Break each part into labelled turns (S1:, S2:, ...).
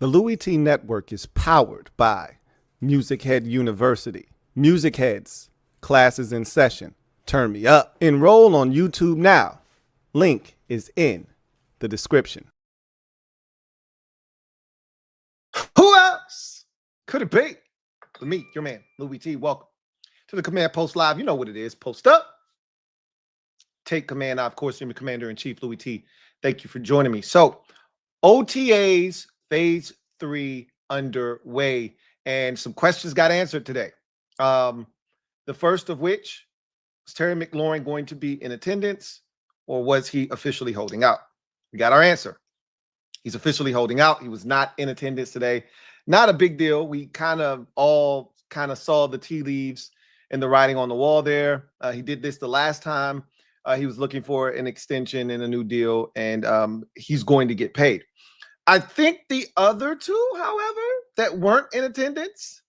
S1: The Louie T Network is powered by MusicHead University. MusicHeads, classes in session. Turn me up. Enroll on YouTube now. Link is in the description.
S2: Who else could it be? Me, your man, Louie T. Welcome to the Command Post Live. You know what it is. Post up. Take command. Of course, I'm Commander-in-Chief, Louie T. Thank you for joining me. So, OTAs Phase 3 underway, and some questions got answered today. The first of which, was Terry McLaurin going to be in attendance, or was he officially holding out? We got our answer. He's officially holding out. He was not in attendance today. Not a big deal. We kind of all saw the tea leaves and the writing on the wall there. He did this the last time. He was looking for an extension and a new deal, and he's going to get paid. I think the other two, however, that weren't in attendance,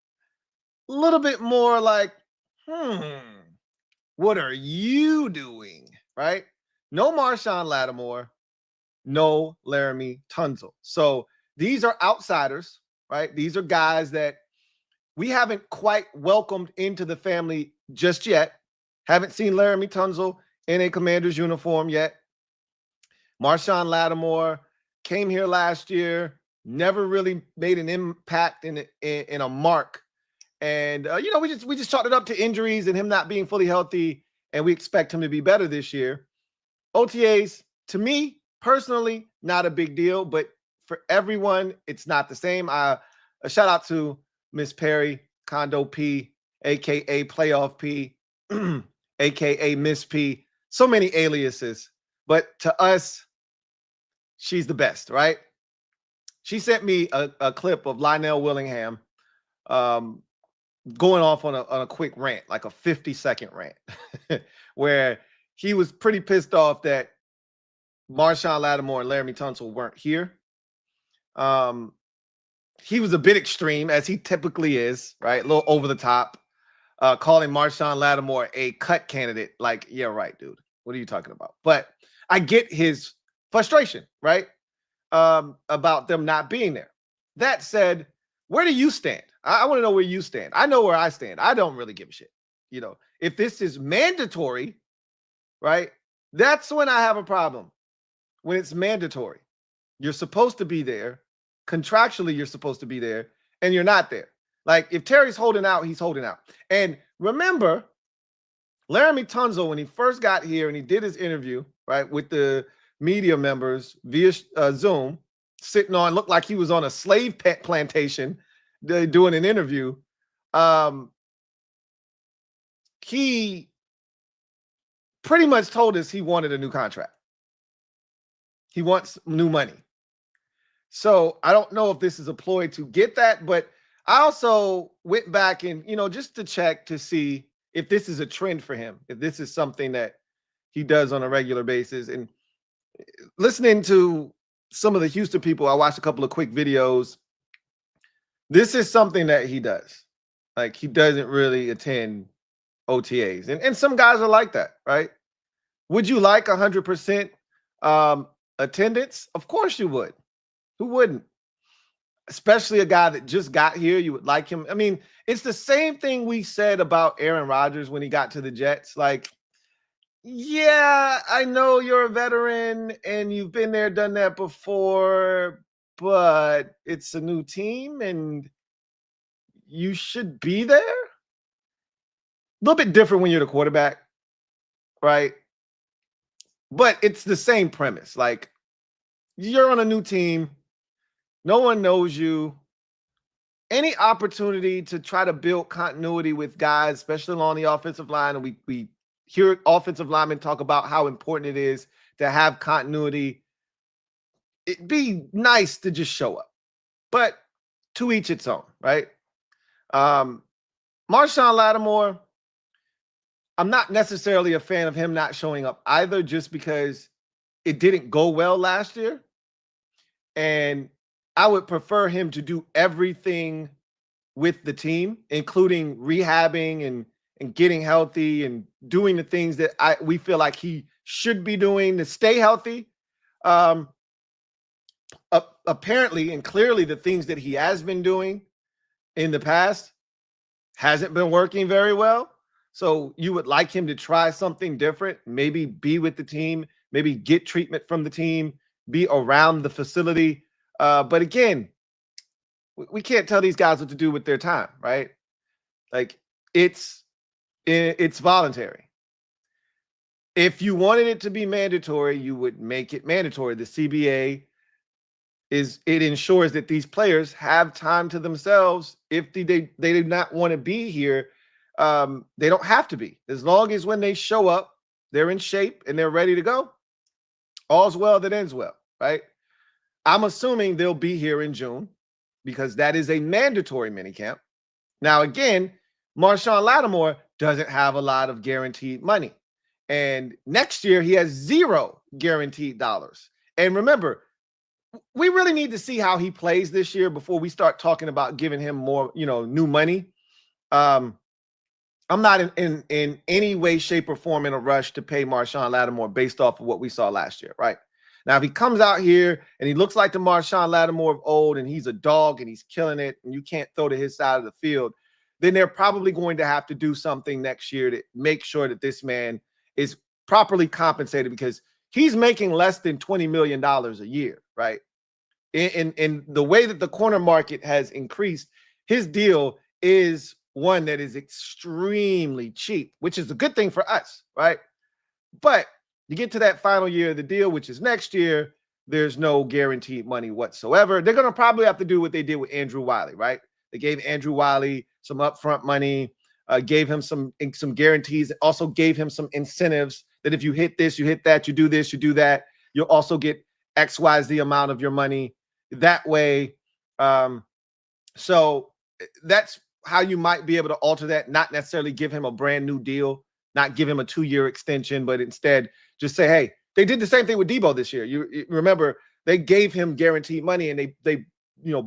S2: a little bit more like, what are you doing, right? No Marshon Lattimore, no Laremy Tunsil. So these are outsiders, right? These are guys that we haven't quite welcomed into the family just yet. Haven't seen Laremy Tunsil in a Commander's uniform yet. Marshon Lattimore came here last year, never really made an impact in a mark. And, you know, we just chalked it up to injuries and him not being fully healthy, and we expect him to be better this year. OTAs, to me, personally, not a big deal, but for everyone, it's not the same. A shout out to Miss Perry, Condo P, a.k.a. Playoff P, a.k.a. Miss P. So many aliases, but to us, she's the best, right? She sent me a clip of Lionel Willingham going off on a quick rant, like a 50-second rant, where he was pretty pissed off that Marshon Lattimore and Laremy Tunsil weren't here. He was a bit extreme, as he typically is, right? A little over the top, calling Marshon Lattimore a cut candidate. Like, yeah, right, dude. What are you talking about? But I get his frustration, right? About them not being there. That said, where do you stand? I want to know where you stand. I know where I stand. I don't really give a shit. You know, if this is mandatory, right? That's when I have a problem. When it's mandatory, you're supposed to be there. Contractually, you're supposed to be there, and you're not there. Like, if Terry's holding out, he's holding out. And remember, Laremy Tunsil, when he first got here and he did his interview, right, with the media members via Zoom, sitting on, looked like he was on a slave pet plantation doing an interview. He pretty much told us he wanted a new contract. He wants new money. So I don't know if this is a ploy to get that, but I also went back and, you know, just to check to see if this is a trend for him, if this is something that he does on a regular basis. And listening to some of the Houston people, I watched a couple of quick videos. This is something that he does. Like, he doesn't really attend OTAs. And some guys are like that, right? Would you like 100% attendance? Of course you would. Who wouldn't? Especially a guy that just got here. You would like him. I mean, it's the same thing we said about Aaron Rodgers when he got to the Jets. Like, yeah, I know you're a veteran and you've been there, done that before, but it's a new team and you should be there. A little bit different when you're the quarterback, right? But it's the same premise. Like, you're on a new team. No one knows you. Any opportunity to try to build continuity with guys, especially along the offensive line, and we hear offensive linemen talk about how important it is to have continuity. It'd be nice to just show up, but to each its own, right? Marshon Lattimore, I'm not necessarily a fan of him not showing up either, just because it didn't go well last year. And I would prefer him to do everything with the team, including rehabbing and getting healthy and doing the things that we feel like he should be doing to stay healthy. apparently and clearly the things that he has been doing in the past hasn't been working very well. So you would like him to try something different, maybe be with the team, maybe get treatment from the team, be around the facility. But again, we can't tell these guys what to do with their time, right? Like it's voluntary. If you wanted it to be mandatory, you would make it mandatory. The CBA it ensures that these players have time to themselves. If they do not want to be here, they don't have to be. As long as when they show up, they're in shape and they're ready to go. All's well that ends well, right? I'm assuming they'll be here in June because that is a mandatory minicamp. Now, again, Marshon Lattimore doesn't have a lot of guaranteed money. And next year, he has 0 guaranteed dollars. And remember, we really need to see how he plays this year before we start talking about giving him more, new money. I'm not in any way, shape, or form in a rush to pay Marshon Lattimore based off of what we saw last year, right? Now, if he comes out here and he looks like the Marshon Lattimore of old and he's a dog and he's killing it and you can't throw to his side of the field, then they're probably going to have to do something next year to make sure that this man is properly compensated because he's making less than $20 million a year, right? In the way that the corner market has increased, his deal is one that is extremely cheap, which is a good thing for us, right? But you get to that final year of the deal, which is next year, there's no guaranteed money whatsoever. They're going to probably have to do what they did with Andrew Wiley, right? They gave Andrew Wiley some upfront money, gave him some guarantees, also gave him some incentives that if you hit this, you hit that, you do this, you do that, you'll also get XYZ amount of your money that way. So that's how you might be able to alter that, not necessarily give him a brand new deal, not give him a 2-year extension, but instead just say, hey, they did the same thing with Debo this year. You remember they gave him guaranteed money and they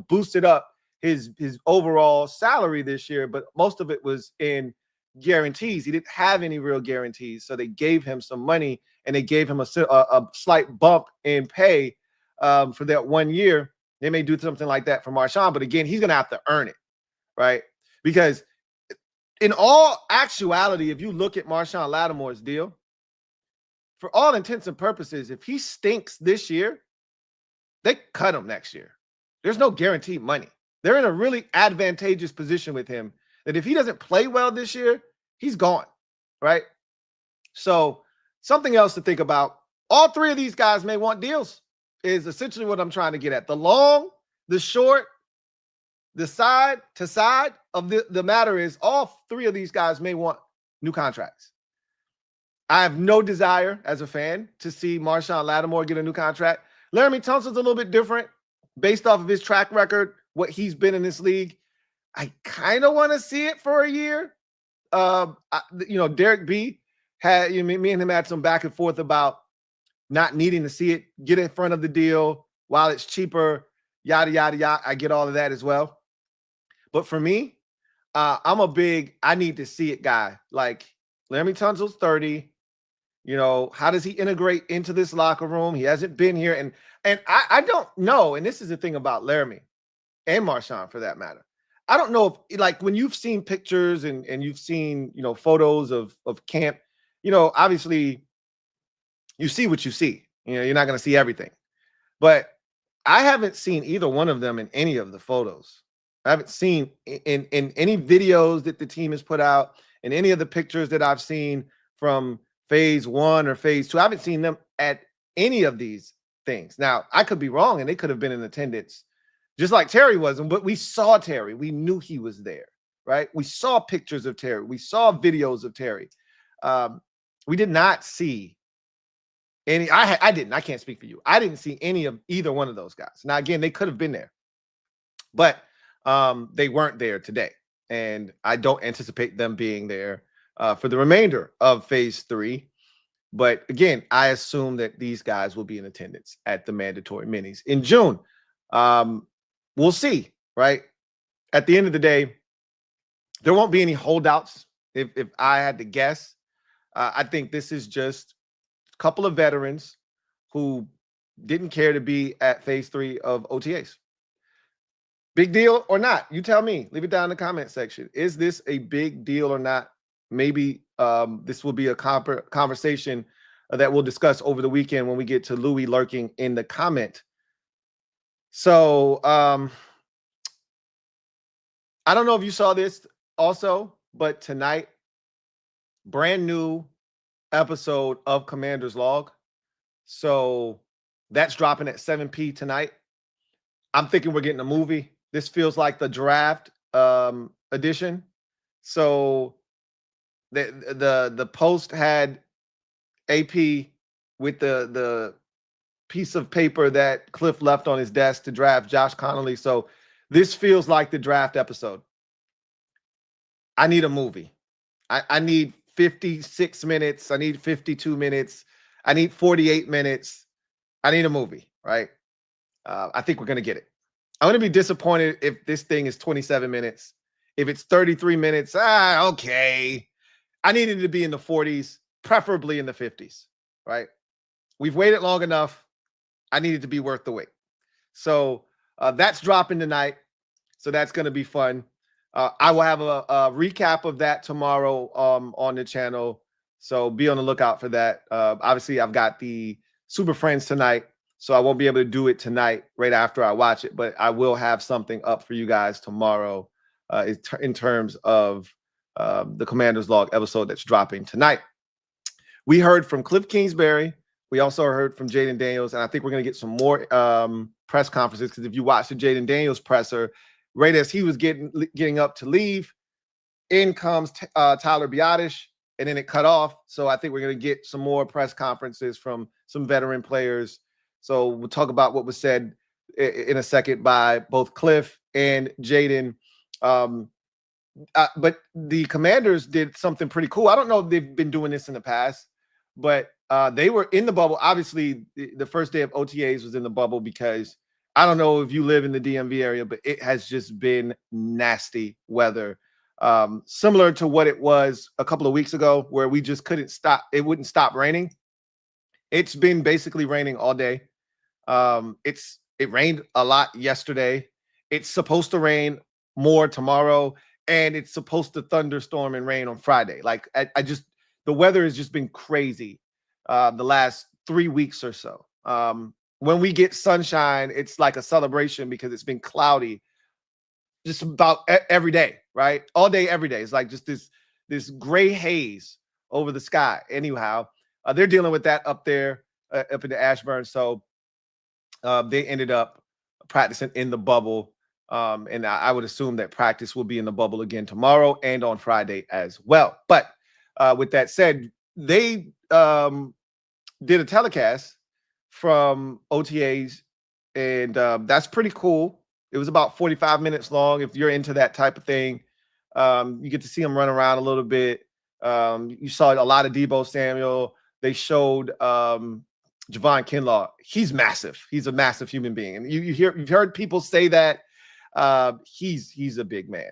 S2: boosted up his overall salary this year, but most of it was in guarantees. He didn't have any real guarantees. So they gave him some money and they gave him a slight bump in pay for that 1 year. They may do something like that for Marshon, but again, he's going to have to earn it, right? Because in all actuality, if you look at Marshon Lattimore's deal, for all intents and purposes, if he stinks this year, they cut him next year. There's no guaranteed money. They're in a really advantageous position with him that if he doesn't play well this year, he's gone, right? So something else to think about. All 3 of these guys may want deals is essentially what I'm trying to get at. The long, the short, the side to side of the matter is all 3 of these guys may want new contracts. I have no desire as a fan to see Marshon Lattimore get a new contract. Laremy Tunsil's a little bit different based off of his track record, what he's been in this league. I kind of want to see it for a year. Derek B had, me and him had some back and forth about not needing to see it, get in front of the deal while it's cheaper, yada, yada, yada. I get all of that as well. But for me, I'm I need to see it guy. Like Laremy Tunsil's 30. How does he integrate into this locker room? He hasn't been here. And I don't know. And this is the thing about Laremy and Marshon for that matter. I don't know if, like, when you've seen pictures and you've seen, photos of camp, obviously you see what you see. You're not going to see everything. But I haven't seen either one of them in any of the photos. I haven't seen in any videos that the team has put out, in any of the pictures that I've seen from Phase 1 or Phase 2. I haven't seen them at any of these things. Now, I could be wrong, and they could have been in attendance, just like Terry wasn't, but we saw Terry. We knew he was there, right? We saw pictures of Terry. We saw videos of Terry. We did not see any. I didn't. I can't speak for you. I didn't see any of either one of those guys. Now, again, they could have been there, but they weren't there today. And I don't anticipate them being there for the remainder of Phase 3. But again, I assume that these guys will be in attendance at the mandatory minis in June. We'll see, right? At the end of the day, there won't be any holdouts. If I had to guess, I think this is just a couple of veterans who didn't care to be at Phase 3 of OTAs. Big deal or not? You tell me. Leave it down in the comment section. Is this a big deal or not? Maybe this will be a conversation that we'll discuss over the weekend when we get to Louie lurking in the comment. So I don't know if you saw this also, but tonight, brand new episode of Commander's Log. So that's dropping at 7 p tonight. I'm thinking we're getting a movie. This feels like the draft edition. So the post had AP with the piece of paper that Cliff left on his desk to draft Josh Connolly. So this feels like the draft episode. I need a movie. I need 56 minutes. I need 52 minutes. I need 48 minutes. I need a movie, right? I think we're going to get it. I'm going to be disappointed if this thing is 27 minutes. If it's 33 minutes, okay. I need it to be in the 40s, preferably in the 50s, right? We've waited long enough. I need it to be worth the wait. So that's dropping tonight. So that's going to be fun. I will have a recap of that tomorrow on the channel. So be on the lookout for that. Obviously, I've got the Super Friends tonight, so I won't be able to do it tonight right after I watch it, but I will have something up for you guys tomorrow in terms of the Commander's Log episode that's dropping tonight. We heard from Cliff Kingsbury. We also heard from Jaden Daniels, and I think we're going to get some more press conferences, because if you watch the Jaden Daniels presser, right as he was getting up to leave, in comes Tyler Biotish, and then it cut off. So I think we're going to get some more press conferences from some veteran players. So we'll talk about what was said in a second by both Cliff and Jaden. But the Commanders did something pretty cool. I don't know if they've been doing this in the past, but they were in the bubble. Obviously, the first day of OTAs was in the bubble because I don't know if you live in the DMV area, but it has just been nasty weather. Similar to what it was a couple of weeks ago, where we just couldn't stop. It wouldn't stop raining. It's been basically raining all day. It rained a lot yesterday. It's supposed to rain more tomorrow, and it's supposed to thunderstorm and rain on Friday. Like the weather has just been crazy the last 3 weeks or so. When we get sunshine, it's like a celebration because it's been cloudy just about every day, right? All day, every day. It's like just this gray haze over the sky. Anyhow, they're dealing with that up there, up in the Ashburn. So they ended up practicing in the bubble. And I would assume that practice will be in the bubble again tomorrow and on Friday as well. But with that said, they did a telecast from OTAs, and that's pretty cool. It was about 45 minutes long. If you're into that type of thing, you get to see him run around a little bit. You saw a lot of Deebo Samuel. They showed Javon Kinlaw. He's massive. He's a massive human being, and you've heard people say that he's a big man,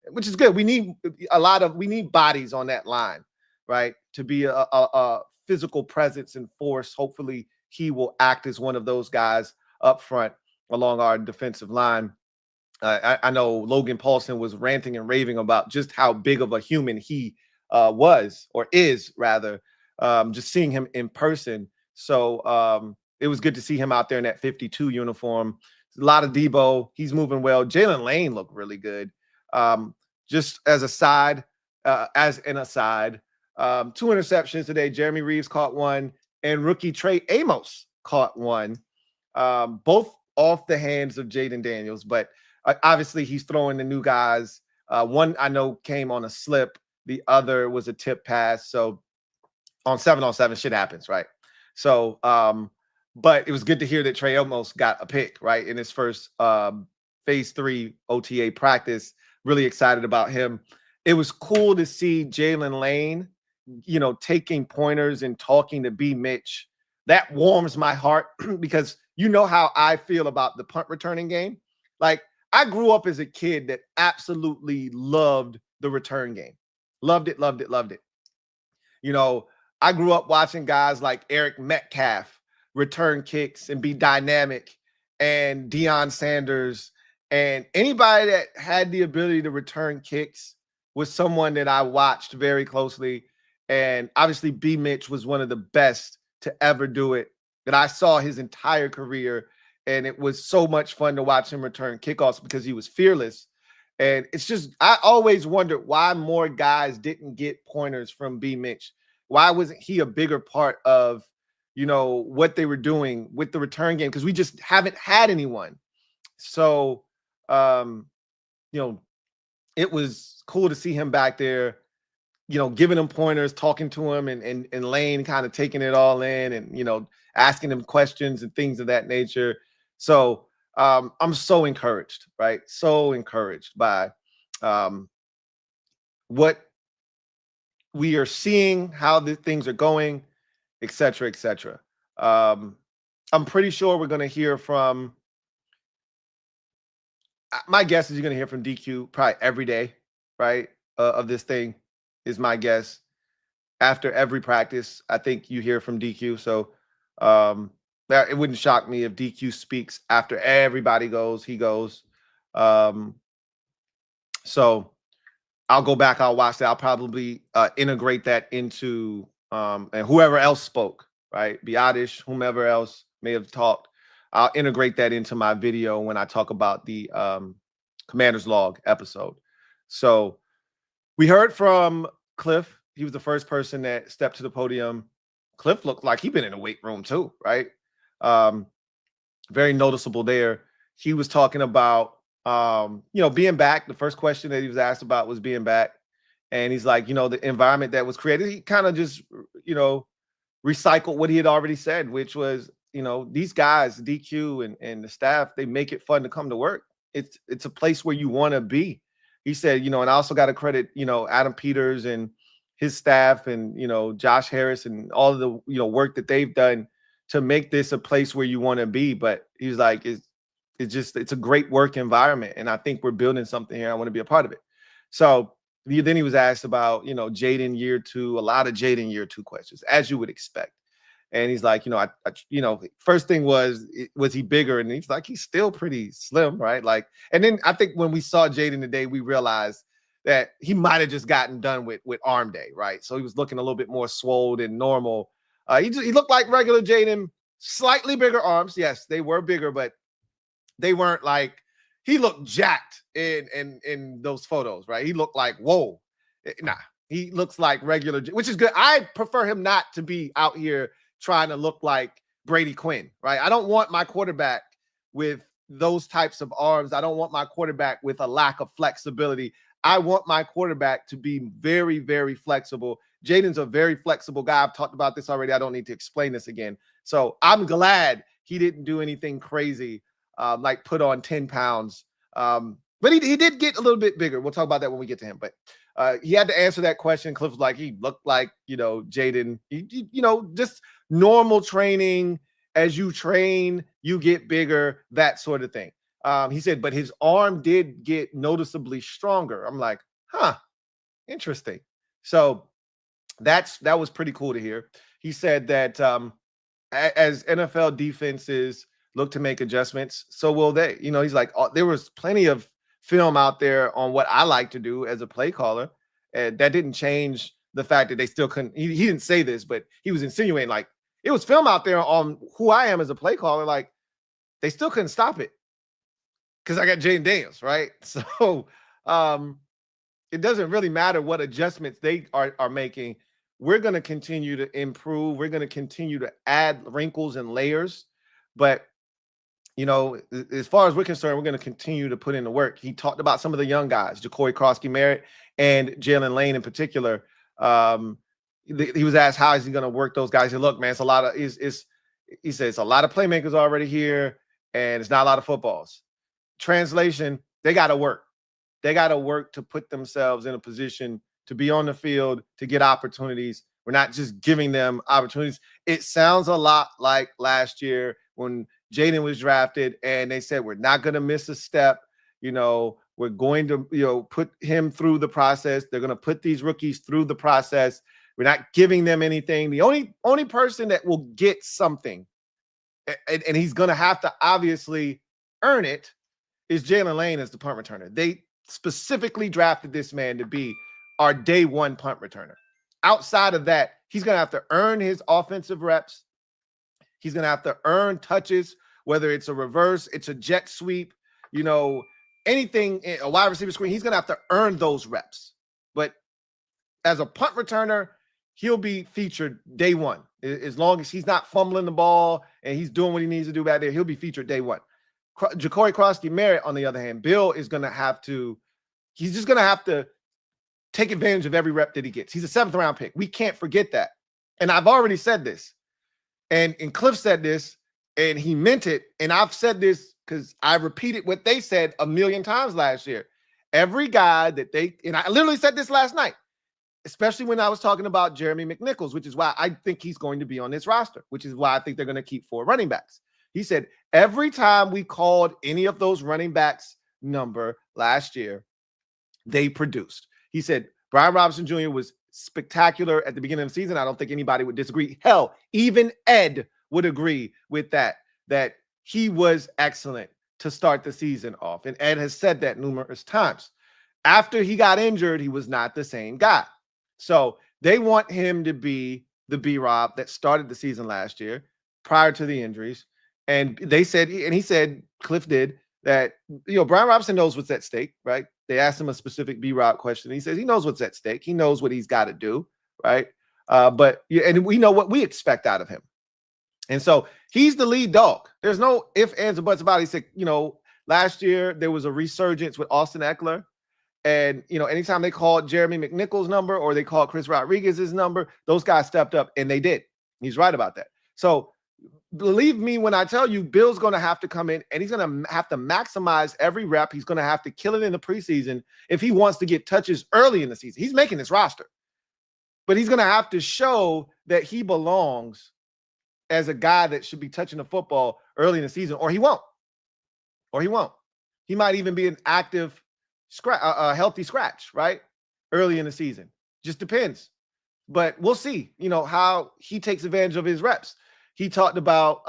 S2: which is good. We need bodies on that line, right? To be a physical presence and force. Hopefully, he will act as one of those guys up front along our defensive line. I know Logan Paulson was ranting and raving about just how big of a human he was, or is rather, just seeing him in person. So it was good to see him out there in that 52 uniform. A lot of Deebo. He's moving well. Jalen Lane looked really good. Just as an aside, 2 interceptions today. Jeremy Reeves caught one, and rookie Trey Amos caught one. Both off the hands of Jaden Daniels, but obviously he's throwing the new guys. One I know came on a slip. The other was a tip pass. So on 7-on-7, shit happens, right? So, but it was good to hear that Trey almost got a pick, right, in his first Phase 3 OTA practice. Really excited about him. It was cool to see Jalen Lane, taking pointers and talking to B. Mitch. That warms my heart because you know how I feel about the punt returning game. Like, I grew up as a kid that absolutely loved the return game. Loved it, loved it, loved it. I grew up watching guys like Eric Metcalf return kicks and be dynamic, and Deion Sanders and anybody that had the ability to return kicks was someone that I watched very closely. And obviously, B. Mitch was one of the best to ever do it that I saw his entire career. And it was so much fun to watch him return kickoffs because he was fearless. And it's just, I always wondered why more guys didn't get pointers from B. Mitch. Why wasn't he a bigger part of, what they were doing with the return game? Because we just haven't had anyone. So, it was cool to see him back there, giving him pointers, talking to him, and Lane kind of taking it all in and, asking him questions and things of that nature. So I'm so encouraged, right? So encouraged by what we are seeing, how the things are going, et cetera, et cetera. I'm pretty sure we're going to hear from, my guess is you're going to hear from DQ probably every day, right, of this thing is my guess. After every practice, I think you hear from DQ. So it wouldn't shock me if DQ speaks after everybody goes, he goes. So I'll go back, I'll watch that. I'll probably integrate that into and whoever else spoke, right? Biadish, whomever else may have talked. I'll integrate that into my video when I talk about the Commander's Log episode. So we heard from Cliff. He was the first person that stepped to the podium. Cliff looked like he'd been in the weight room too, right? Very noticeable there. He was talking about, being back. The first question that he was asked about was being back. And he's like, the environment that was created, he kind of just, recycled what he had already said, which was, these guys, DQ and the staff, they make it fun to come to work. It's a place where you want to be. He said, and I also got to credit, Adam Peters and his staff and, Josh Harris and all of the, work that they've done to make this a place where you want to be. But he's like, it's a great work environment. And I think we're building something here. I want to be a part of it. So then he was asked about, Jaden year 2, a lot of Jaden year 2 questions, as you would expect. And he's like, first thing was he bigger? And he's like, he's still pretty slim, right? Like, and then I think when we saw Jaden today, we realized that he might have just gotten done with arm day, right? So he was looking a little bit more swole than normal. He looked like regular Jaden, slightly bigger arms. Yes, they were bigger, but they weren't like, he looked jacked in those photos, right? He looked like, whoa. Nah, he looks like regular, which is good. I prefer him not to be out here trying to look like Brady Quinn, right? I don't want my quarterback with those types of arms. I don't want my quarterback with a lack of flexibility. I want my quarterback to be very, very flexible. Jaden's a very flexible guy. I've talked about this already. I don't need to explain this again. So I'm glad he didn't do anything crazy, like put on 10 pounds. But he did get a little bit bigger. We'll talk about that when we get to him. But he had to answer that question. Cliff was like, he looked like, Jaden, just normal training. As you train, you get bigger, that sort of thing. He said, but his arm did get noticeably stronger. I'm like, interesting. So that was pretty cool to hear. He said that as NFL defenses look to make adjustments, so will they. He's like, there was plenty of film out there on what I like to do as a play caller. And that didn't change the fact that they still couldn't. He didn't say this, but he was insinuating like it was film out there on who I am as a play caller. Like they still couldn't stop it because I got Jaden Daniels, right? So it doesn't really matter what adjustments they are making. We're going to continue to improve. We're going to continue to add wrinkles and layers. But as far as we're concerned, we're going to continue to put in the work. He talked about some of the young guys, Ja'Cory Crosky-Merritt and Jalen Lane in particular. He was asked, how is he going to work those guys? He said, look, man, it's a lot of, he says, it's a lot of playmakers already here, and it's not a lot of footballs. Translation, they got to work. They got to work to put themselves in a position to be on the field, to get opportunities. We're not just giving them opportunities. It sounds a lot like last year when Jaden was drafted and they said, we're not going to miss a step. We're going to, put him through the process. They're going to put these rookies through the process. We're not giving them anything. The only person that will get something and he's going to have to obviously earn it, is Jalen Lane as the punt returner. They specifically drafted this man to be our day one punt returner. Outside of that, he's going to have to earn his offensive reps. He's going to have to earn touches, whether it's a reverse, it's a jet sweep, anything, a wide receiver screen. He's going to have to earn those reps. But as a punt returner, he'll be featured day one. As long as he's not fumbling the ball and he's doing what he needs to do back there, he'll be featured day one. Ja'Cory Krosky-Merritt, on the other hand, Bill is going to have to, he's just going to have to take advantage of every rep that he gets. He's a 7th round pick. We can't forget that. And I've already said this. And Cliff said this, and he meant it. And I've said this because I repeated what they said a million times last year. Every guy that and I literally said this last night, especially when I was talking about Jeremy McNichols, which is why I think he's going to be on this roster, which is why I think they're going to keep 4 running backs. He said, every time we called any of those running backs number last year, they produced. He said, Brian Robinson Jr. was spectacular at the beginning of the season. I don't think anybody would disagree. Hell, even Ed would agree with that he was excellent to start the season off. And Ed has said that numerous times. After he got injured, he was not the same guy. So they want him to be the B-Rob that started the season last year prior to the injuries. And they said, and he said, Cliff did, that, Brian Robinson knows what's at stake, right? They asked him a specific B-Rob question. He says he knows what's at stake. He knows what he's got to do, right? And we know what we expect out of him. And so he's the lead dog. There's no ifs, ands, or buts about it. He said, last year there was a resurgence with Austin Eckler. And, anytime they called Jeremy McNichols' number or they called Chris Rodriguez's number, those guys stepped up, and they did. He's right about that. So believe me when I tell you, Bill's going to have to come in, and he's going to have to maximize every rep. He's going to have to kill it in the preseason if he wants to get touches early in the season. He's making this roster. But he's going to have to show that he belongs as a guy that should be touching the football early in the season, or he won't. He might even be an active a healthy scratch, right? Early in the season. Just depends. But we'll see, how he takes advantage of his reps. He talked about,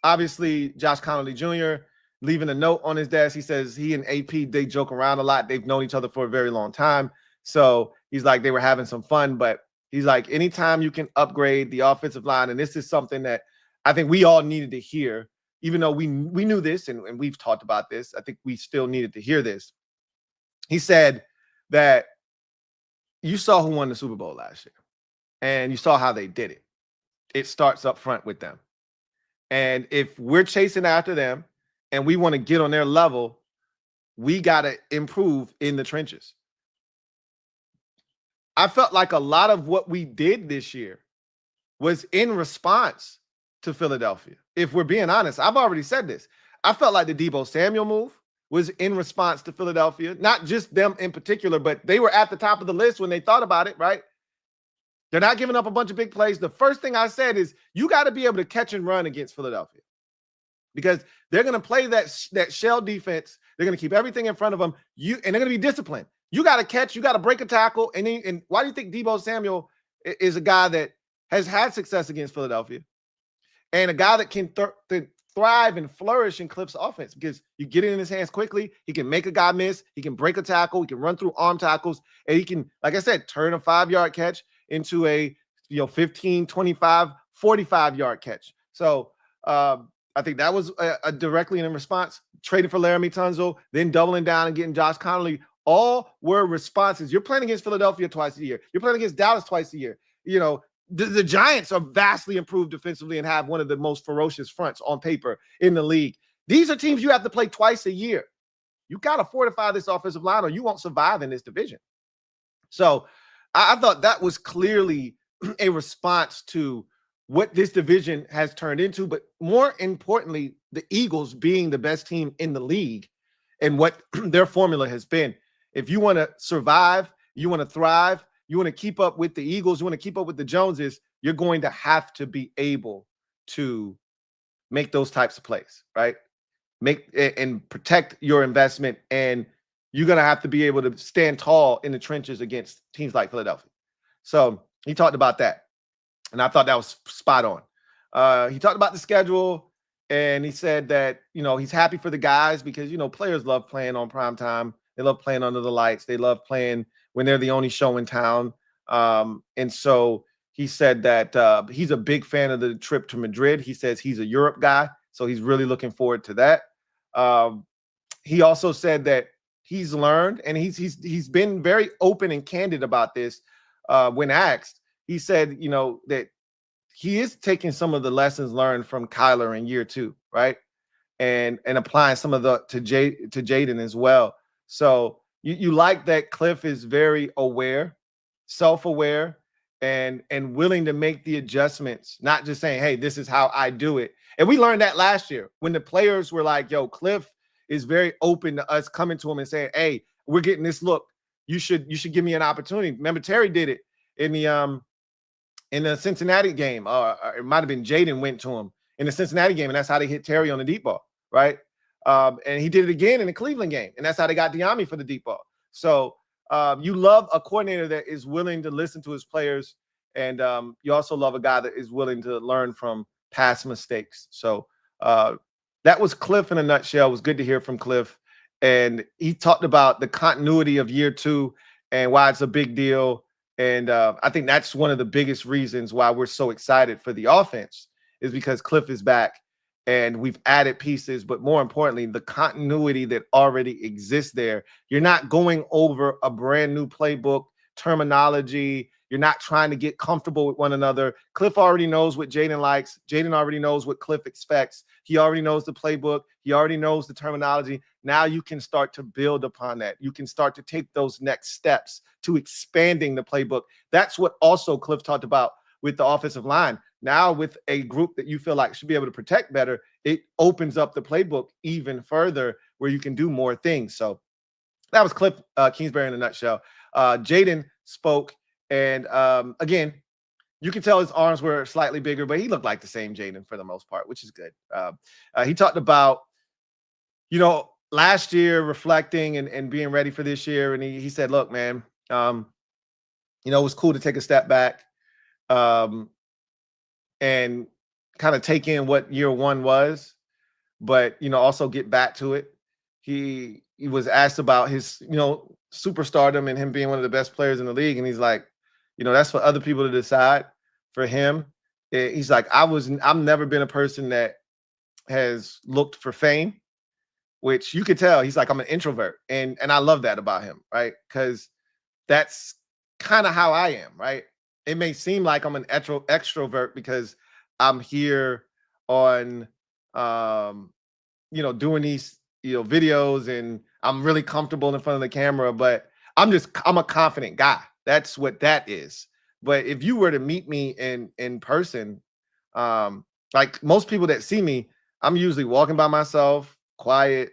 S2: obviously, Josh Connolly Jr. leaving a note on his desk. He says he and AP, they joke around a lot. They've known each other for a very long time. So he's like, they were having some fun. But he's like, anytime you can upgrade the offensive line, and this is something that I think we all needed to hear, even though we knew this and we've talked about this, I think we still needed to hear this. He said that you saw who won the Super Bowl last year, and you saw how they did it. It starts up front with them. And if we're chasing after them and we want to get on their level, we got to improve in the trenches. I felt like a lot of what we did this year was in response to Philadelphia. If we're being honest, I've already said this. I felt like the Deebo Samuel move was in response to Philadelphia, not just them in particular, but they were at the top of the list when they thought about it, right? They're not giving up a bunch of big plays. The first thing I said is you got to be able to catch and run against Philadelphia because they're going to play that shell defense. They're going to keep everything in front of them. And they're going to be disciplined. You got to catch, you got to break a tackle. And why do you think Deebo Samuel is a guy that has had success against Philadelphia and a guy that can thrive and flourish in Cliff's offense? Because you get it in his hands quickly. He can make a guy miss. He can break a tackle. He can run through arm tackles. And he can, like I said, turn a 5-yard catch into a 15, 25, 45-yard catch. So I think that was directly in response. Trading for Laremy Tunsil, then doubling down and getting Josh Connolly. All were responses. You're playing against Philadelphia twice a year. You're playing against Dallas twice a year. The Giants are vastly improved defensively and have one of the most ferocious fronts on paper in the league. These are teams you have to play twice a year. You got to fortify this offensive line or you won't survive in this division. So I thought that was clearly a response to what this division has turned into, but more importantly, the Eagles being the best team in the league and what their formula has been. If you want to survive, you want to thrive, you want to keep up with the Eagles, you want to keep up with the Joneses, you're going to have to be able to make those types of plays, right? Make and protect your investment, and you're going to have to be able to stand tall in the trenches against teams like Philadelphia. So he talked about that, and I thought that was spot on. He talked about the schedule, and he said that, he's happy for the guys because, players love playing on prime time. They love playing under the lights. They love playing when they're the only show in town. And so he said that he's a big fan of the trip to Madrid. He says he's a Europe guy, so he's really looking forward to that. He also said that he's learned, and he's been very open and candid about this when asked. He said, that he is taking some of the lessons learned from Kyler in year 2, right? And applying some of the to Jaden as well. So you like that Cliff is very aware, self-aware, and willing to make the adjustments, not just saying, hey, this is how I do it. And we learned that last year when the players were like, yo, Cliff is very open to us coming to him and saying, hey, we're getting this look. You should give me an opportunity. Remember, Terry did it in the Cincinnati game. It might have been Jaden went to him in the Cincinnati game, and that's how they hit Terry on the deep ball, right? And he did it again in the Cleveland game, and that's how they got Diami for the deep ball. So you love a coordinator that is willing to listen to his players, and you also love a guy that is willing to learn from past mistakes. So that was Cliff in a nutshell. It was good to hear from Cliff. And he talked about the continuity of year 2 and why it's a big deal. And I think that's one of the biggest reasons why we're so excited for the offense, is because Cliff is back and we've added pieces, but more importantly, the continuity that already exists there. You're not going over a brand new playbook, terminology. You're not trying to get comfortable with one another. Cliff already knows what Jaden likes. Jaden already knows what Cliff expects. He already knows the playbook. He already knows the terminology. Now you can start to build upon that. You can start to take those next steps to expanding the playbook. That's what also Cliff talked about with the offensive line. Now with a group that you feel like should be able to protect better, it opens up the playbook even further where you can do more things. So that was Cliff Kingsbury in a nutshell. Jaden spoke. And again, you can tell his arms were slightly bigger, but he looked like the same Jaden for the most part, which is good. He talked about, last year reflecting and being ready for this year. And he said, look, man, it was cool to take a step back and kind of take in what year 1 was, but, also get back to it. He was asked about his, superstardom and him being one of the best players in the league. And he's like, that's for other people to decide. For him, he's like, I've never been a person that has looked for fame, which you could tell. He's like, I'm an introvert. And I love that about him, right? Because that's kind of how I am, right? It may seem like I'm an extrovert because I'm here on, doing these, videos, and I'm really comfortable in front of the camera, but I'm a confident guy. That's what that is. But if you were to meet me in person, like most people that see me, I'm usually walking by myself, quiet,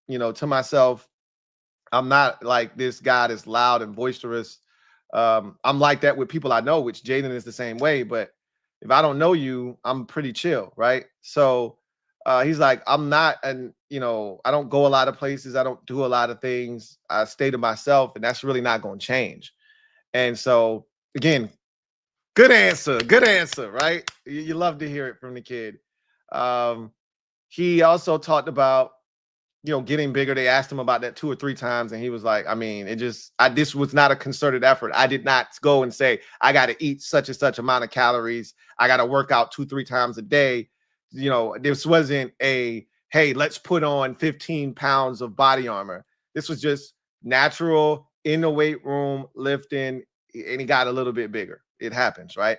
S2: to myself. I'm not like this guy that's loud and boisterous. I'm like that with people I know, which Jaden is the same way. But if I don't know you, I'm pretty chill, right? So he's like, I'm not, and I don't go a lot of places. I don't do a lot of things. I stay to myself, and that's really not going to change. And so, again, good answer, right? You love to hear it from the kid. He also talked about, getting bigger. They asked him about that 2 or 3 times, and he was like, this was not a concerted effort. I did not go and say, I got to eat such and such amount of calories. I got to work out 2-3 times a day. This wasn't a, hey, let's put on 15 pounds of body armor. This was just natural in the weight room, lifting, and he got a little bit bigger. It happens, right?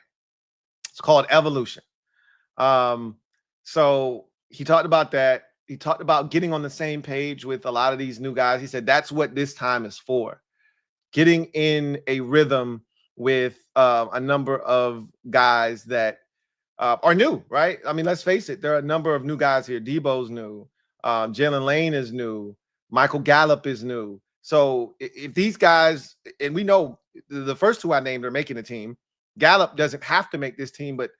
S2: It's called evolution. So he talked about that. He talked about getting on the same page with a lot of these new guys. He said that's what this time is for. Getting in a rhythm with a number of guys that are new, right? I mean, let's face it. There are a number of new guys here. Debo's new. Jalen Lane is new. Michael Gallup is new. So if these guys, and we know the first 2 I named are making the team. Gallup doesn't have to make this team, but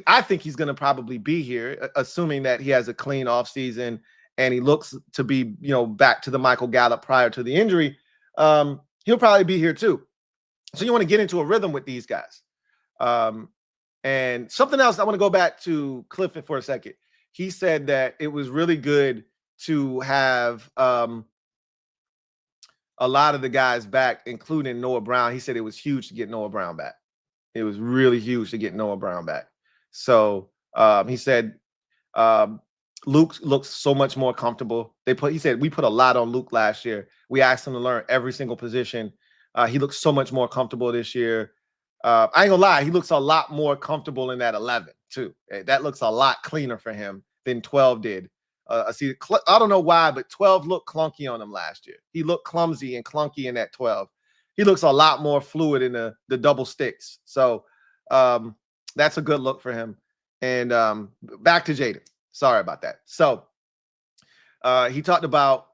S2: I think he's going to probably be here, assuming that he has a clean offseason and he looks to be, back to the Michael Gallup prior to the injury. He'll probably be here too. So you want to get into a rhythm with these guys. And something else, I want to go back to Clifford for a second. He said that it was really good to have a lot of the guys back, including Noah Brown. He said it was huge to get Noah Brown back. It was really huge to get Noah Brown back. So he said Luke looks so much more comfortable. He said we put a lot on Luke last year. We asked him to learn every single position. He looks so much more comfortable this year. I ain't gonna lie, he looks a lot more comfortable in that 11 too. That looks a lot cleaner for him than 12 did. I don't know why, but 12 looked clunky on him last year. He looked clumsy and clunky in that 12. He looks a lot more fluid in the double sticks. So that's a good look for him. And back to Jaden. Sorry about that. So he talked about,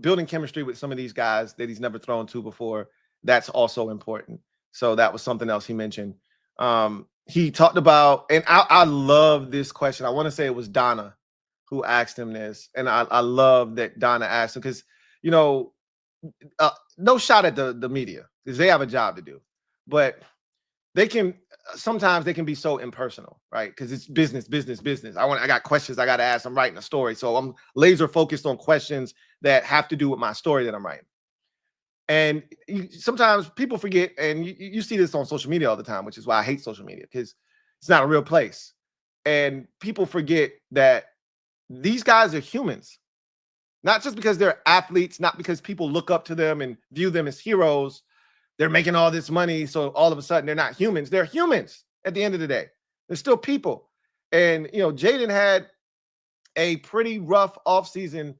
S2: building chemistry with some of these guys that he's never thrown to before. That's also important. So that was something else he mentioned. He talked about, and I love this question. I want to say it was Donna who asked him this. And I love that Donna asked him because, no shot at the media because they have a job to do. But sometimes they can be so impersonal, right? Because it's business. I got questions I got to ask. I'm writing a story. So I'm laser focused on questions that have to do with my story that I'm writing. And sometimes people forget, and you see this on social media all the time, which is why I hate social media, because it's not a real place. And people forget that these guys are humans, not just because they're athletes, not because people look up to them and view them as heroes. They're making all this money, so all of a sudden they're not humans. They're humans at the end of the day. They're still people. And, Jaden had a pretty rough offseason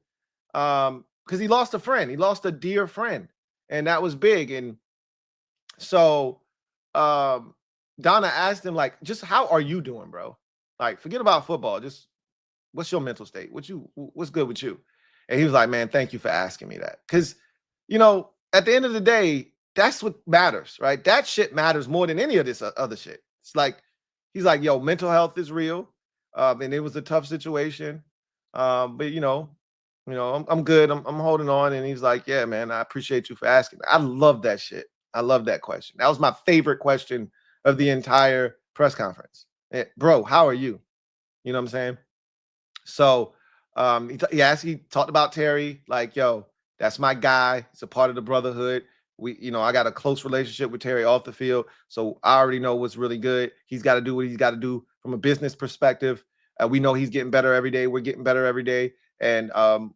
S2: because he lost a friend. He lost a dear friend. And that was big. And so Donna asked him, just how are you doing, bro? Forget about football. Just what's your mental state? What's good with you? And he was like, man, thank you for asking me that. Because, at the end of the day, that's what matters, right? That shit matters more than any of this other shit. It's he's like, yo, mental health is real. And it was a tough situation. But, I'm good. I'm holding on. And he's like, yeah, man, I appreciate you for asking. I love that shit. I love that question. That was my favorite question of the entire press conference. Bro, how are you? You know what I'm saying? So he talked about Terry, yo, that's my guy. It's a part of the brotherhood. I got a close relationship with Terry off the field. So I already know what's really good. He's got to do what he's got to do from a business perspective. We know he's getting better every day. We're getting better every day. And,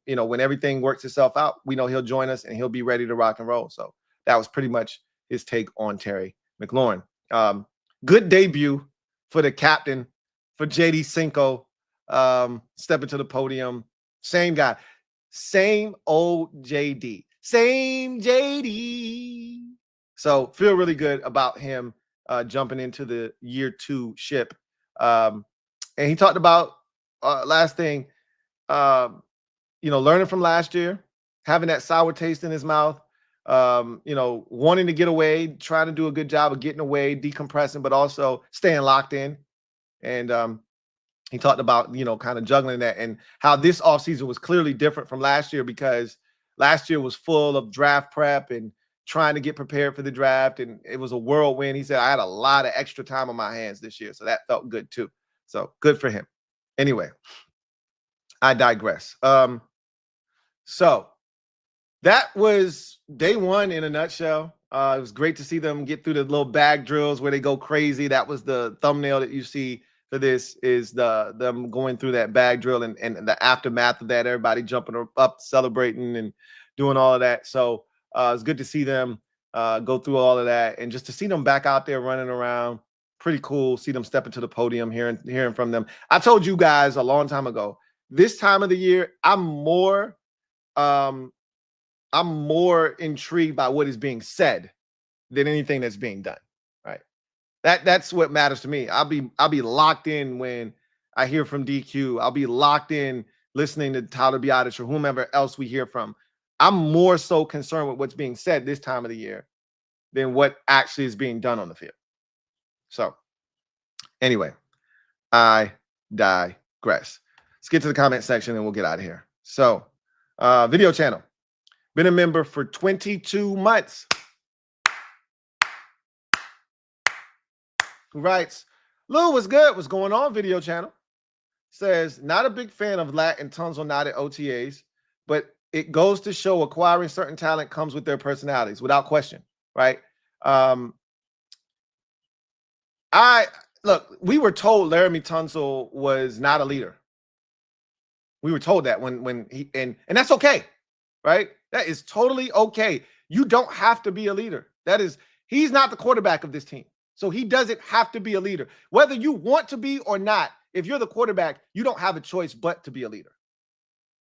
S2: when everything works itself out, we know he'll join us and he'll be ready to rock and roll. So that was pretty much his take on Terry McLaurin. Good debut for the captain, for JD Cinco, stepping to the podium. Same guy, same old JD, same JD. So feel really good about him jumping into the year 2 ship. And he talked about last thing, learning from last year, having that sour taste in his mouth, wanting to get away, trying to do a good job of getting away, decompressing, but also staying locked in. And he talked about, kind of juggling that and how this offseason was clearly different from last year because last year was full of draft prep and trying to get prepared for the draft. And it was a whirlwind. He said, I had a lot of extra time on my hands this year. So that felt good too. So good for him. Anyway, I digress. So that was day 1 in a nutshell. It was great to see them get through the little bag drills where they go crazy. That was the thumbnail that you see for this, is them going through that bag drill and the aftermath of that, everybody jumping up, celebrating and doing all of that. So it's good to see them go through all of that, and just to see them back out there running around. Pretty cool. See them step into the podium, hearing from them. I told you guys a long time ago, this time of the year, I'm more intrigued by what is being said than anything that's being done. Right. That's what matters to me. I'll be locked in when I hear from DQ. I'll be locked in listening to Tyler Biotis or whomever else we hear from. I'm more so concerned with what's being said this time of the year than what actually is being done on the field. So anyway, I digress. Let's get to the comment section and we'll get out of here. So video channel. Been a member for 22 months. Who writes, Lou, what's good? What's going on? Video channel says, not a big fan of Lat and Tunsil not at OTAs, but it goes to show acquiring certain talent comes with their personalities, without question, right? Look, we were told Laremy Tunsil was not a leader. We were told that when he and that's okay, right? That is totally okay. You don't have to be a leader. He's not the quarterback of this team. So he doesn't have to be a leader. Whether you want to be or not, if you're the quarterback, you don't have a choice but to be a leader.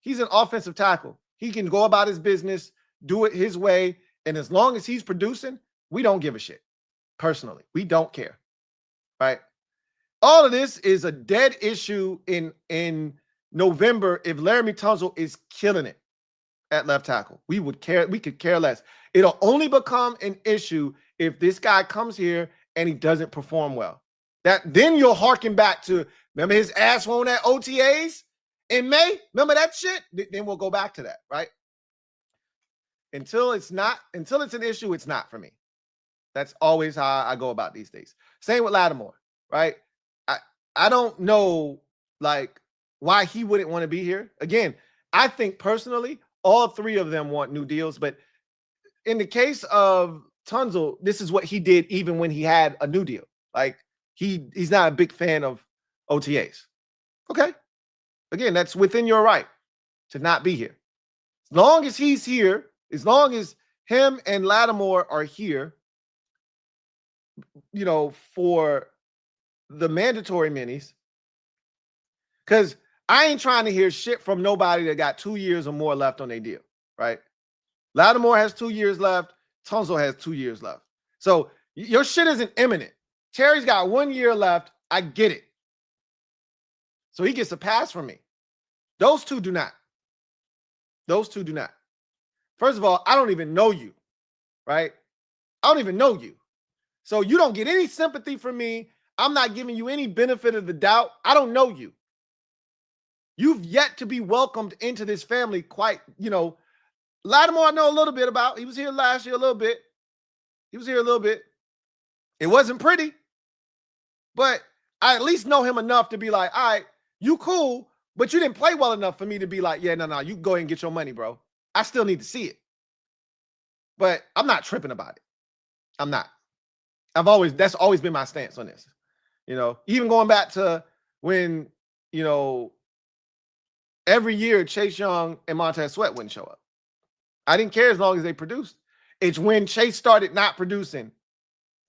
S2: He's an offensive tackle. He can go about his business, do it his way, and as long as he's producing, we don't give a shit. Personally, we don't care, right? All of this is a dead issue in November if Laremy Tunsil is killing it at left tackle. We could care less. It'll only become an issue if this guy comes here and he doesn't perform well. Then you'll harken back to, remember his ass won at OTAs in May? Remember that shit? Then we'll go back to that, right? Until it's an issue, it's not for me. That's always how I go about these days. Same with Lattimore, right? I don't know, like, why he wouldn't want to be here. Again, I think personally, all three of them want new deals. But in the case of Tunsil, this is what he did even when he had a new deal. Like, he's not a big fan of OTAs. Okay. Again, that's within your right to not be here. As long as he's here, as long as him and Lattimore are here, for the mandatory minis, because I ain't trying to hear shit from nobody that got 2 years or more left on their deal, right? Lattimore has 2 years left. Tunsil has 2 years left. So your shit isn't imminent. Terry's got 1 year left. I get it. So he gets a pass from me. Those two do not. Those two do not. First of all, I don't even know you, right? I don't even know you. So you don't get any sympathy from me. I'm not giving you any benefit of the doubt. I don't know you. You've yet to be welcomed into this family quite, Lattimore I know a little bit about. He was here last year a little bit. It wasn't pretty, but I at least know him enough to be like, all right, you cool, but you didn't play well enough for me to be like, yeah, no, you can go ahead and get your money, bro. I still need to see it. But I'm not tripping about it. I'm not. That's always been my stance on this. Even going back to when, every year Chase Young and Montez Sweat wouldn't show up. I didn't care as long as they produced. It's when Chase started not producing,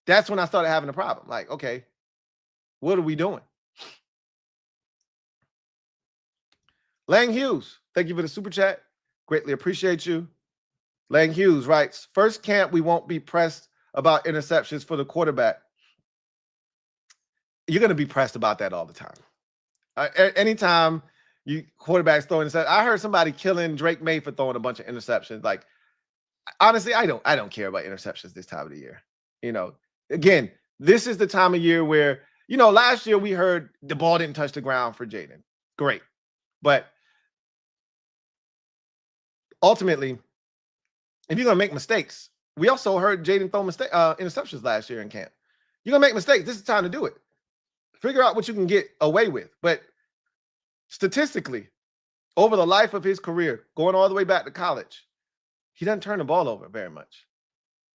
S2: that's when I started having a problem. Like, okay, what are we doing? Lang Hughes, thank you for the super chat. Greatly appreciate you. Lang Hughes writes, first camp, we won't be pressed about interceptions for the quarterback. You're going to be pressed about that all the time. Anytime you quarterbacks throwing interceptions, I heard somebody killing Drake May for throwing a bunch of interceptions. Like, honestly, I don't care about interceptions this time of the year. Again, this is the time of year where, last year we heard the ball didn't touch the ground for Jaden. Great. But ultimately, if you're going to make mistakes, we also heard Jaden throw interceptions last year in camp. You're going to make mistakes. This is the time to do it. Figure out what you can get away with. But statistically, over the life of his career, going all the way back to college, he doesn't turn the ball over very much.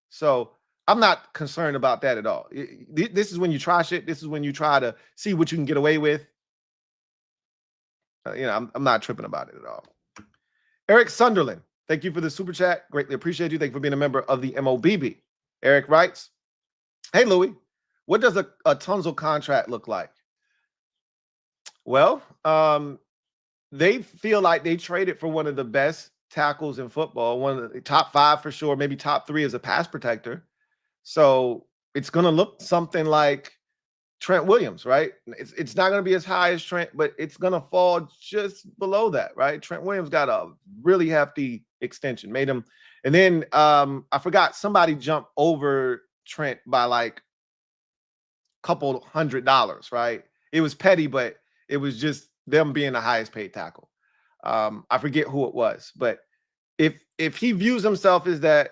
S2: So I'm not concerned about that at all. This is when you try shit. This is when you try to see what you can get away with. I'm not tripping about it at all. Eric Sunderland, thank you for the super chat. Greatly appreciate you. Thank you for being a member of the MOBB. Eric writes, hey, Louie, what does a Tunsil contract look like? Well, they feel like they traded for one of the best tackles in football, one of the top 5 for sure, maybe top 3 as a pass protector. So it's going to look something like Trent Williams, right? It's not going to be as high as Trent, but it's going to fall just below that, right? Trent Williams got a really hefty extension, made him. And then I forgot, somebody jumped over Trent by like a couple $100, right? It was petty, but it was just them being the highest paid tackle. I forget who it was, but if he views himself as that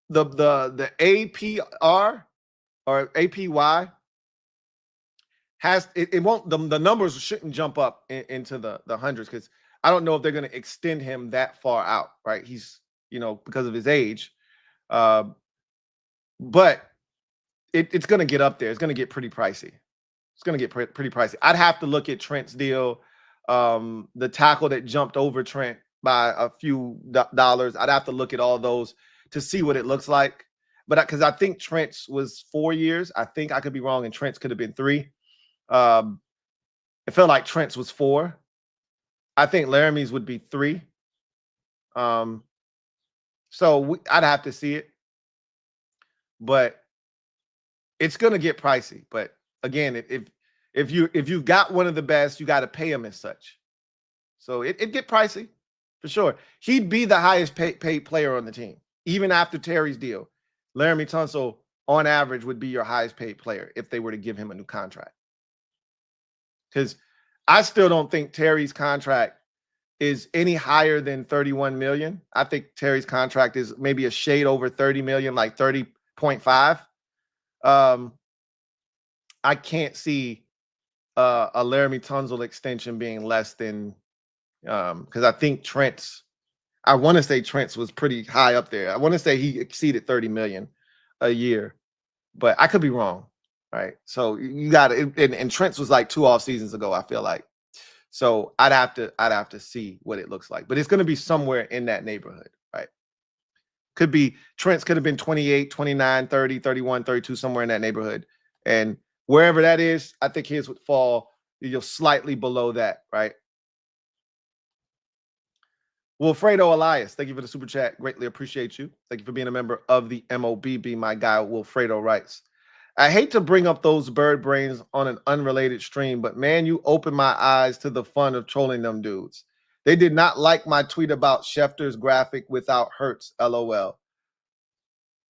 S2: the APR or APY, it won't, the numbers shouldn't jump up into the hundreds, because I don't know if they're going to extend him that far out, right? He's, because of his age. But it's going to get up there. It's going to get pretty pricey. It's going to get pretty pricey. I'd have to look at Trent's deal, the tackle that jumped over Trent by a few dollars. I'd have to look at all those to see what it looks like. But because I think Trent's was 4 years. I think I could be wrong, and Trent's could have been 3. It felt like Trent's was 4. I think Laramie's would be 3. So I'd have to see it. But it's gonna get pricey. But again, if you've got one of the best, you got to pay him as such. So it get pricey for sure. He'd be the highest paid player on the team, even after Terry's deal. Laremy Tunsil, on average, would be your highest paid player if they were to give him a new contract. Because I still don't think Terry's contract is any higher than 31 million. I think Terry's contract is maybe a shade over 30 million, like 30.5. I can't see a Laremy Tunsil extension being less than, because I think I want to say Trent's was pretty high up there. I want to say he exceeded 30 million a year, but I could be wrong. Right. So you got it. And Trent's was like 2 off seasons ago, I feel like. So I'd have to see what it looks like, but it's going to be somewhere in that neighborhood. Right. Could be Trent's could have been 28, 29, 30, 31, 32, somewhere in that neighborhood. And wherever that is, I think his would fall slightly below that. Right. Wilfredo Elias, thank you for the super chat. Greatly appreciate you. Thank you for being a member of the MOBB. My guy, Wilfredo, writes, I hate to bring up those bird brains on an unrelated stream, but man, you opened my eyes to the fun of trolling them dudes. They did not like my tweet about Schefter's graphic without Hurts, LOL.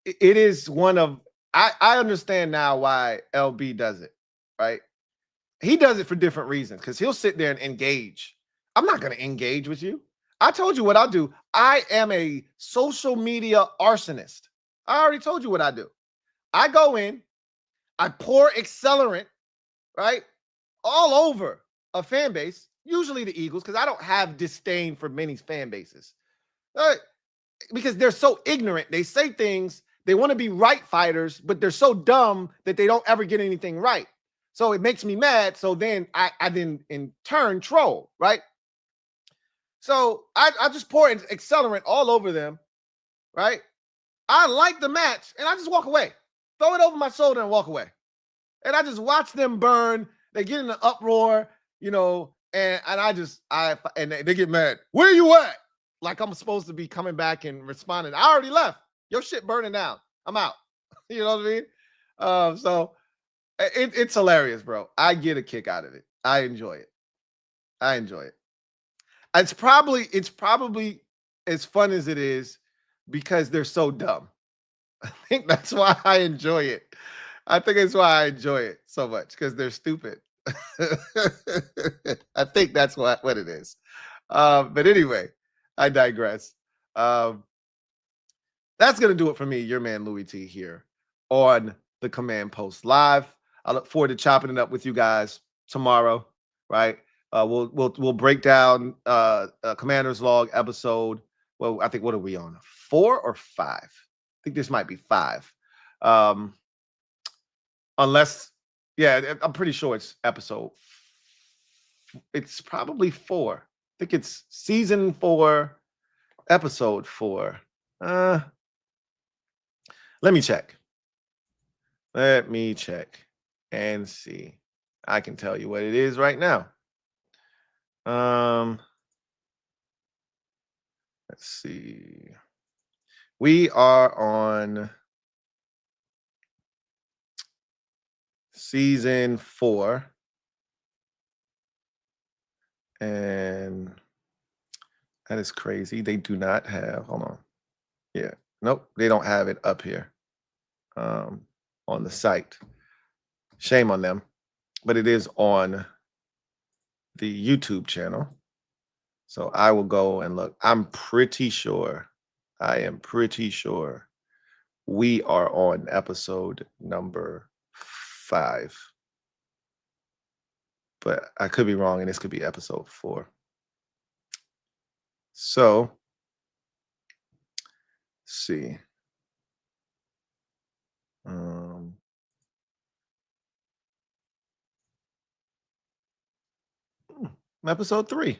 S2: It is one of, I understand now why LB does it, right? He does it for different reasons, because he'll sit there and engage. I'm not going to engage with you. I told you what I do. I am a social media arsonist. I already told you what I do. I go in, I pour accelerant, right, all over a fan base, usually the Eagles, because I don't have disdain for many fan bases. Because they're so ignorant. They say things, they want to be right fighters, but they're so dumb that they don't ever get anything right. So it makes me mad. So then I then in turn troll, right? So I just pour accelerant all over them, right? I like the match, and I just walk away. Throw it over my shoulder and walk away. And I just watch them burn. They get in an uproar, and they get mad. Where you at? Like I'm supposed to be coming back and responding. I already left. Your shit burning down. I'm out. You know what I mean? So it's hilarious, bro. I get a kick out of it. I enjoy it. It's probably as fun as it is because they're so dumb. I think that's why I enjoy it. I think it's why I enjoy it so much, because they're stupid. I think that's what it is. But anyway, I digress. That's going to do it for me, your man Louie T here on the Command Post Live. I look forward to chopping it up with you guys tomorrow, right? We'll break down Commander's Log episode. Well, I think, what are we on? 4 or 5? I think this might be 5. Unless, yeah, I'm pretty sure it's episode. It's probably 4. I think it's season 4, episode 4. Let me check. Let me check and see. I can tell you what it is right now. Let's see. We are on season 4. And that is crazy. They do not have, hold on. Yeah. Nope. They don't have it up here on the site. Shame on them. But it is on the YouTube channel. So I will go and look. I am pretty sure we are on episode number 5. but I could be wrong, and this could be episode 4. So, let's see. Episode 3.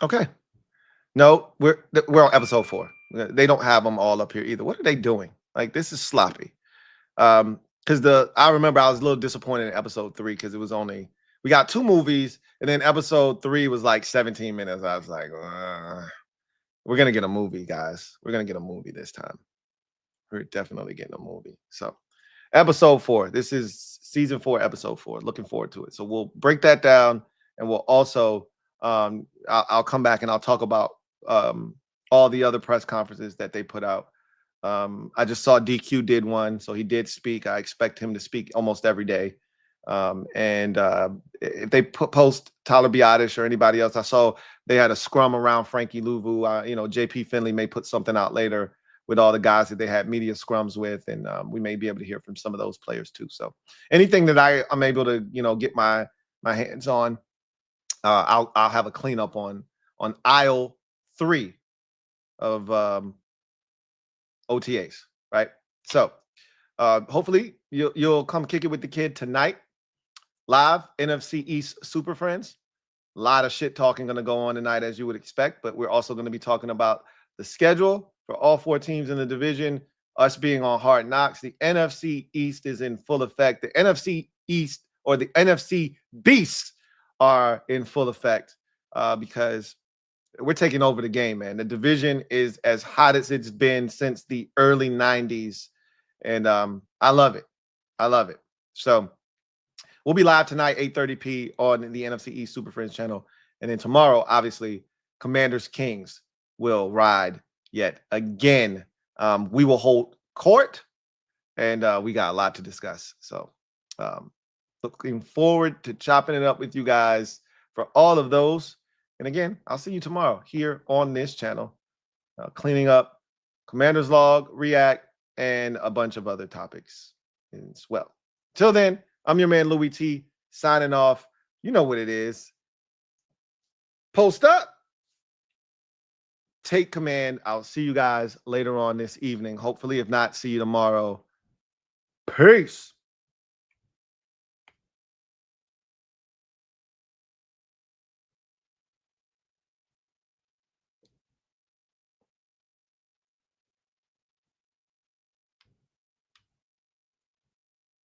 S2: Okay. No, we're on episode 4. They don't have them all up here either. What are they doing? Like, this is sloppy. Because I remember I was a little disappointed in episode 3 because it was only, we got 2 movies, and then episode 3 was like 17 minutes. I was like, we're gonna get a movie, guys. We're gonna get a movie this time. We're definitely getting a movie. So, episode 4. This is season 4, episode 4. Looking forward to it. So we'll break that down, and we'll also I'll come back and I'll talk about all the other press conferences that they put out. I just saw DQ did one, so he did speak. I expect him to speak almost every day. And if they post Tyler Biotish or anybody else, I saw they had a scrum around Frankie Louvu. JP Finley may put something out later with all the guys that they had media scrums with, and we may be able to hear from some of those players too. So anything that I'm able to get my hands on, I'll have a cleanup on aisle 3 of OTAs, right? So hopefully you'll come kick it with the kid tonight, live, NFC East Super Friends. A lot of shit talking going to go on tonight, as you would expect, but we're also going to be talking about the schedule for all 4 teams in the division, us being on Hard Knocks. The NFC East is in full effect. The NFC East, or the NFC Beasts, are in full effect because we're taking over the game, man. The division is as hot as it's been since the early 90s, and I love it. I love it. So we'll be live tonight, 8:30 on the NFC East Super Friends channel, and then tomorrow, obviously, Commanders Kings will ride yet again. We will hold court, and we got a lot to discuss. So looking forward to chopping it up with you guys for all of those. And again, I'll see you tomorrow here on this channel, cleaning up Commanders Log, React, and a bunch of other topics as well. Till then, I'm your man, Louie T, signing off. You know what it is. Post up. Take command. I'll see you guys later on this evening. Hopefully, if not, see you tomorrow. Peace.